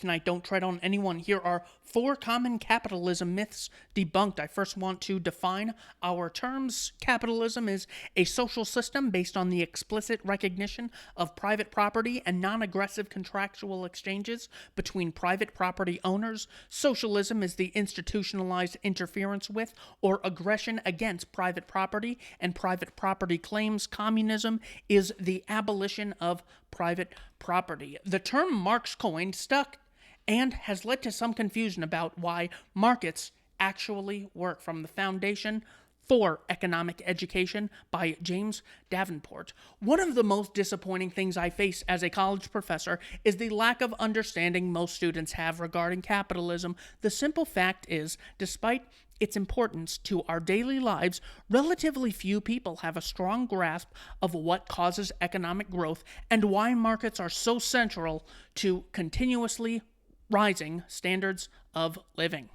Tonight, don't tread on anyone. Here are 4 common capitalism myths debunked. I first want to define our terms. Capitalism is a social system based on the explicit recognition of private property and non-aggressive contractual exchanges between private property owners. Socialism is the institutionalized interference with or aggression against private property and private property claims. Communism is the abolition of private property. The term Marx coined stuck and has led to some confusion about why markets actually work. From the Foundation for Economic Education by James Davenport. One of the most disappointing things I face as a college professor is the lack of understanding most students have regarding capitalism. The simple fact is, despite its importance to our daily lives, relatively few people have a strong grasp of what causes economic growth and why markets are so central to continuously rising standards of living.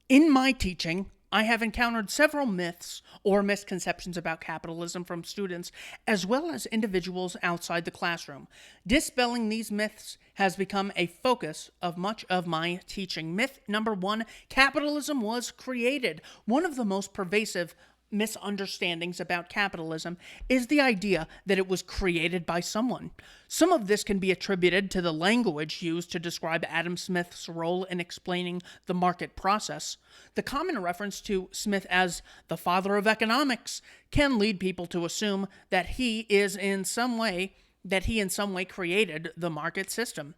In my teaching, I have encountered several myths or misconceptions about capitalism from students as well as individuals outside the classroom. Dispelling these myths has become a focus of much of my teaching. Myth number 1, capitalism was created. One of the most pervasive misunderstandings about capitalism is the idea that it was created by someone. Some of this can be attributed to the language used to describe Adam Smith's role in explaining the market process. The common reference to Smith as the father of economics can lead people to assume that he in some way created the market system.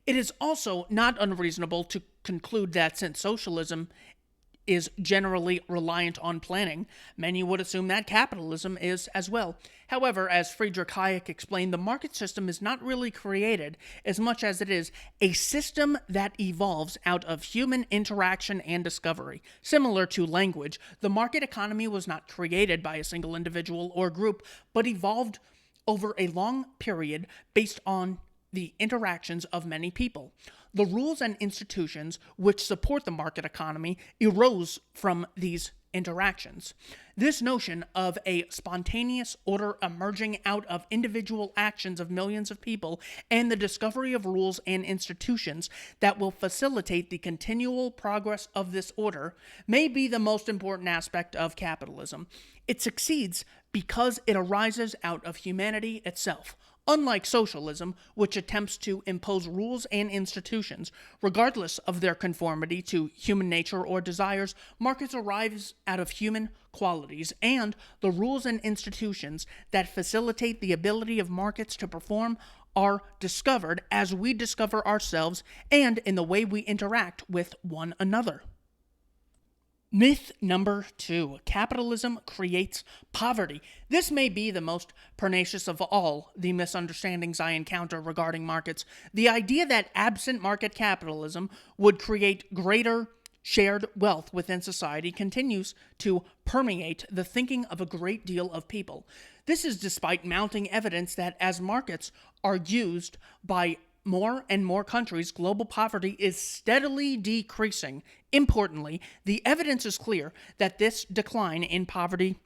It is also not unreasonable to conclude that since socialism is generally reliant on planning, many would assume that capitalism is as well. However, as Friedrich Hayek explained, the market system is not really created as much as it is a system that evolves out of human interaction and discovery. Similar to language, the market economy was not created by a single individual or group, but evolved over a long period based on the interactions of many people. The rules and institutions which support the market economy arose from these interactions. This notion of a spontaneous order emerging out of individual actions of millions of people and the discovery of rules and institutions that will facilitate the continual progress of this order may be the most important aspect of capitalism. It succeeds because it arises out of humanity itself. Unlike socialism, which attempts to impose rules and institutions, regardless of their conformity to human nature or desires, markets arise out of human qualities, and the rules and institutions that facilitate the ability of markets to perform are discovered as we discover ourselves and in the way we interact with one another. Myth number 2, capitalism creates poverty. This may be the most pernicious of all the misunderstandings I encounter regarding markets. The idea that absent market capitalism would create greater shared wealth within society continues to permeate the thinking of a great deal of people. This is despite mounting evidence that as markets are used by more and more countries, global poverty is steadily decreasing. Importantly, the evidence is clear that this decline in poverty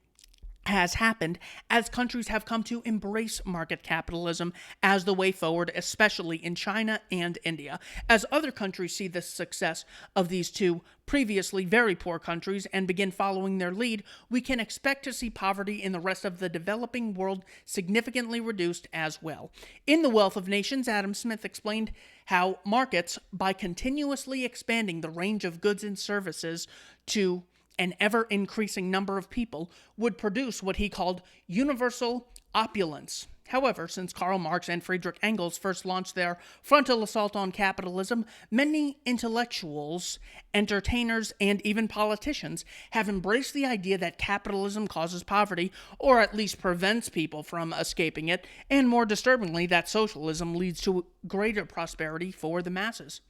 has happened as countries have come to embrace market capitalism as the way forward, especially in China and India. As other countries see the success of these two previously very poor countries and begin following their lead, we can expect to see poverty in the rest of the developing world significantly reduced as well. In The Wealth of Nations, Adam Smith explained how markets, by continuously expanding the range of goods and services to an ever-increasing number of people, would produce what he called universal opulence. However, since Karl Marx and Friedrich Engels first launched their frontal assault on capitalism, many intellectuals, entertainers, and even politicians have embraced the idea that capitalism causes poverty, or at least prevents people from escaping it, and more disturbingly, that socialism leads to greater prosperity for the masses.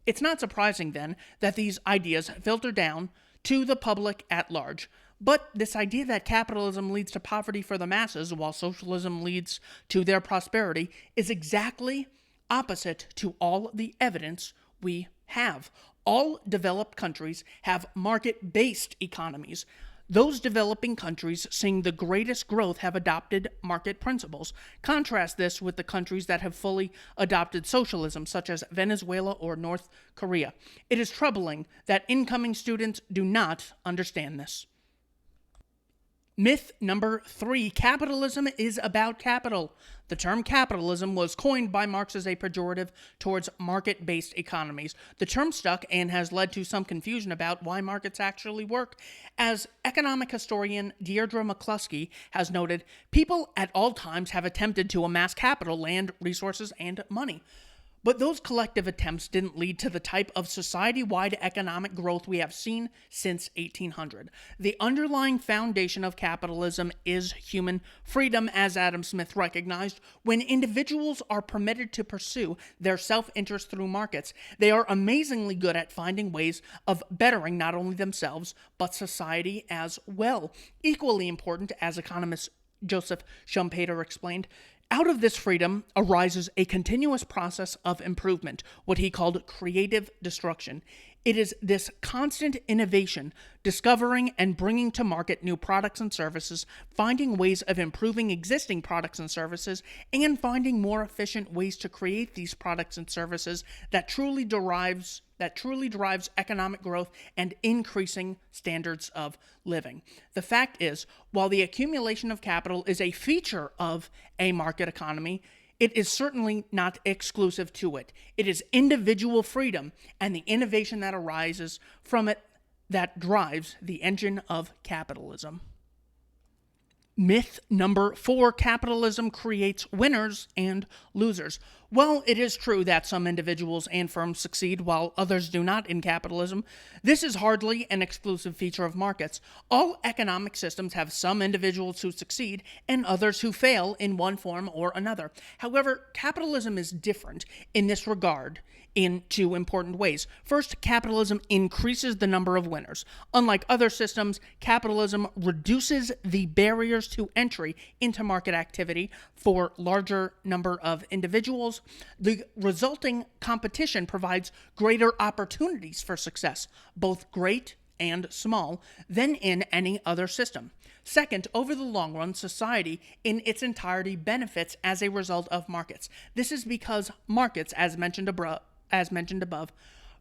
It's not surprising, then, that these ideas filter down to the public at large. But this idea that capitalism leads to poverty for the masses while socialism leads to their prosperity is exactly opposite to all the evidence we have. All developed countries have market-based economies. Those developing countries seeing the greatest growth have adopted market principles. Contrast this with the countries that have fully adopted socialism, such as Venezuela or North Korea. It is troubling that incoming students do not understand this. Myth number 3, capitalism is about capital. The term capitalism was coined by Marx as a pejorative towards market-based economies. The term stuck and has led to some confusion about why markets actually work. As economic historian Deirdre McCluskey has noted, people at all times have attempted to amass capital, land, resources, and money. But those collective attempts didn't lead to the type of society-wide economic growth we have seen since 1800. The underlying foundation of capitalism is human freedom, as Adam Smith recognized. When individuals are permitted to pursue their self-interest through markets, they are amazingly good at finding ways of bettering not only themselves, but society as well. Equally important, as economist Joseph Schumpeter explained, out of this freedom arises a continuous process of improvement, what he called creative destruction. It is this constant innovation, discovering and bringing to market new products and services, finding ways of improving existing products and services, and finding more efficient ways to create these products and services that truly drives economic growth and increasing standards of living. The fact is, while the accumulation of capital is a feature of a market economy, it is certainly not exclusive to it. It is individual freedom and the innovation that arises from it that drives the engine of capitalism. Myth number 4, capitalism creates winners and losers. While it is true that some individuals and firms succeed while others do not in capitalism, this is hardly an exclusive feature of markets. All economic systems have some individuals who succeed and others who fail in one form or another. However, capitalism is different in this regard in 2 important ways. First, capitalism increases the number of winners. Unlike other systems, capitalism reduces the barriers to entry into market activity for larger number of individuals. The resulting competition provides greater opportunities for success, both great and small, than in any other system. Second, over the long run, society in its entirety benefits as a result of markets. This is because markets, as mentioned above,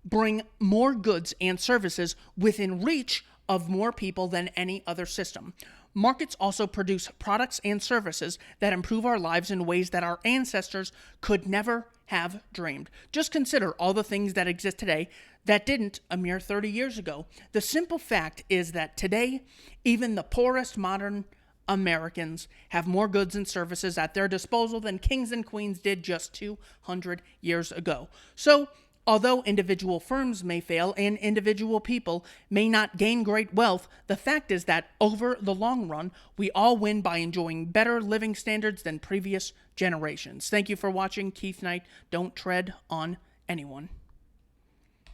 bring more goods and services within reach of more people than any other system. Markets also produce products and services that improve our lives in ways that our ancestors could never have dreamed. Just consider all the things that exist today that didn't a mere 30 years ago. The simple fact is that today, even the poorest modern Americans have more goods and services at their disposal than kings and queens did just 200 years ago. So, although individual firms may fail and individual people may not gain great wealth, the fact is that over the long run, we all win by enjoying better living standards than previous generations. Thank you for watching. Keith Knight, don't tread on anyone.